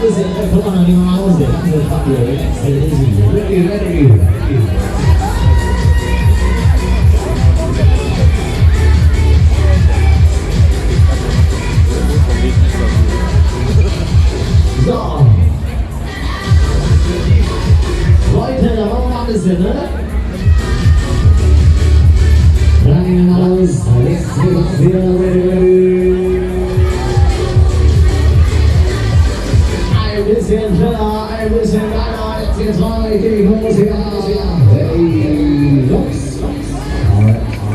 So. Leute, da wollen wir mal ein bisschen, ne? Rein aus, jetzt geht's wieder ready. Ein bisschen schneller, ein bisschen weiter, jetzt geht's weiter, ich los hier. Hey, los.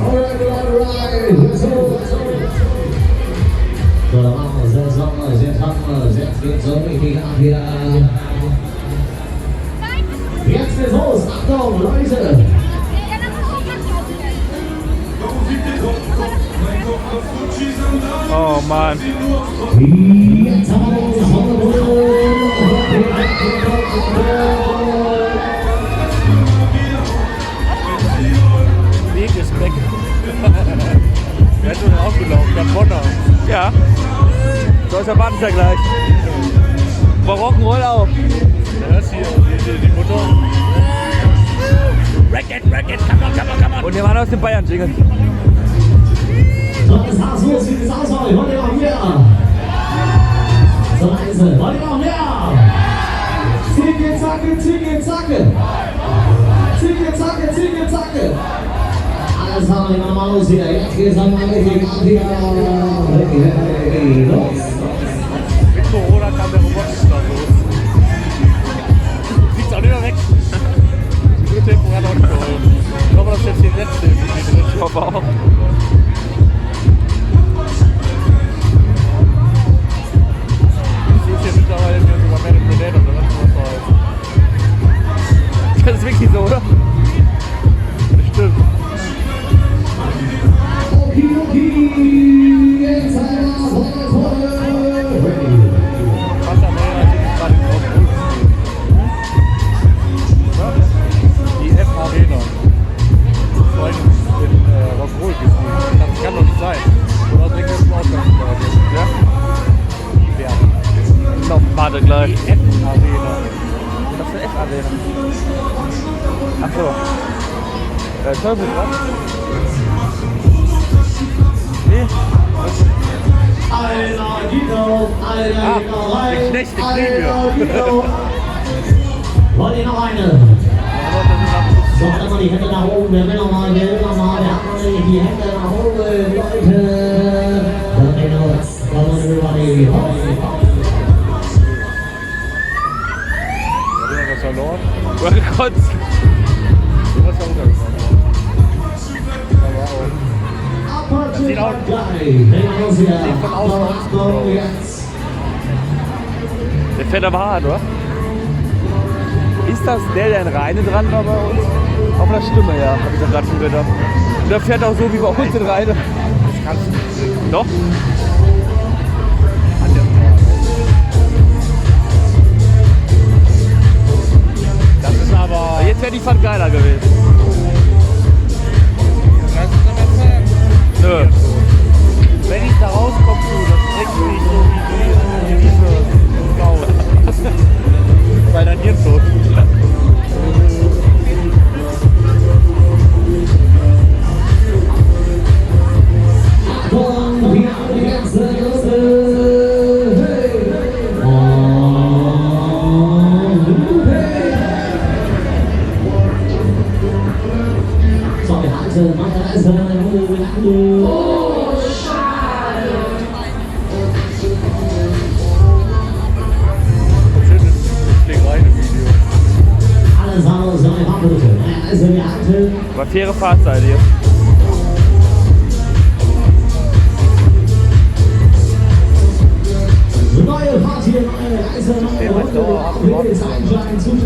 Alright, let's go. So, dann machen wir es, jetzt machen wir es, jetzt geht's so richtig ab hier. Jetzt geht's los, Achtung, Leute! Oh Mann. Jetzt haben wir uns Weg ist weg. Wer hat denn aufgelaufen? Der Bonner. Ja. So ist der Badenvergleich. Rock'n'Roll auch. Ja, das hier, die Mutter. Racket, come on. Und der Mann aus dem Bayern-Jingle. So, das Haus los, wie das ausschaut. Wollt ihr noch mehr? So, leise. Wollt ihr noch mehr? Zicke, zacke, zicke, zacke. Zicke, zacke, zicke, zacke. Alles haben wir mal los hier. Jetzt geht's dann mal richtig ab hier. Los. Mit Corona kam der Robotix da los. Fliegt's auch nicht mehr weg. Die dritte Tempo hat auch nicht geholfen. Ich hoffe, das ist jetzt die letzte. Ich hoffe auch. Ich sehe hier mittlerweile sogar mehr den Predator, oder was heißt. Das ist wirklich so, oder? Bestimmt. Okay, jetzt einmal voll. Die F-Arena. Vorhin in Rock'n'Roll gespielt. Das kann doch nicht sein. Oder bringt das im Ausgangsbereich? Ja? Die werden. Noch, warte gleich. Die F-Arena. Was ist eine F-Arena? Achso. Teufel dran? Nee. Einer geht auf, einer geht noch rein. Der Knecht, der Krieger. Wollt ihr noch eine? So, einmal die Hände nach oben, wer will noch mal, wir haben noch nicht die Hände nach oben, Leute. Come on everybody. Hat jemand was verloren? Du hast gekotzt. Du hast ja runtergefahren. Aber auch. Sieht von außen aus. Der fährt aber hart, oder? Ist das der in Rheine dran war bei uns? Auf der Stimme, ja, habe ich da gerade schon gedacht. Und der fährt auch so wie bei uns in Rheine. Das kannst du nicht. Doch? Das ist aber... Jetzt wäre die Fahrt geiler gewesen. Kannst du noch was sagen? Nö. Wenn ich da rauskomme, das trägt mich so wie diese Frau. Weil dann hier tot. War faire Fahrzeit hier.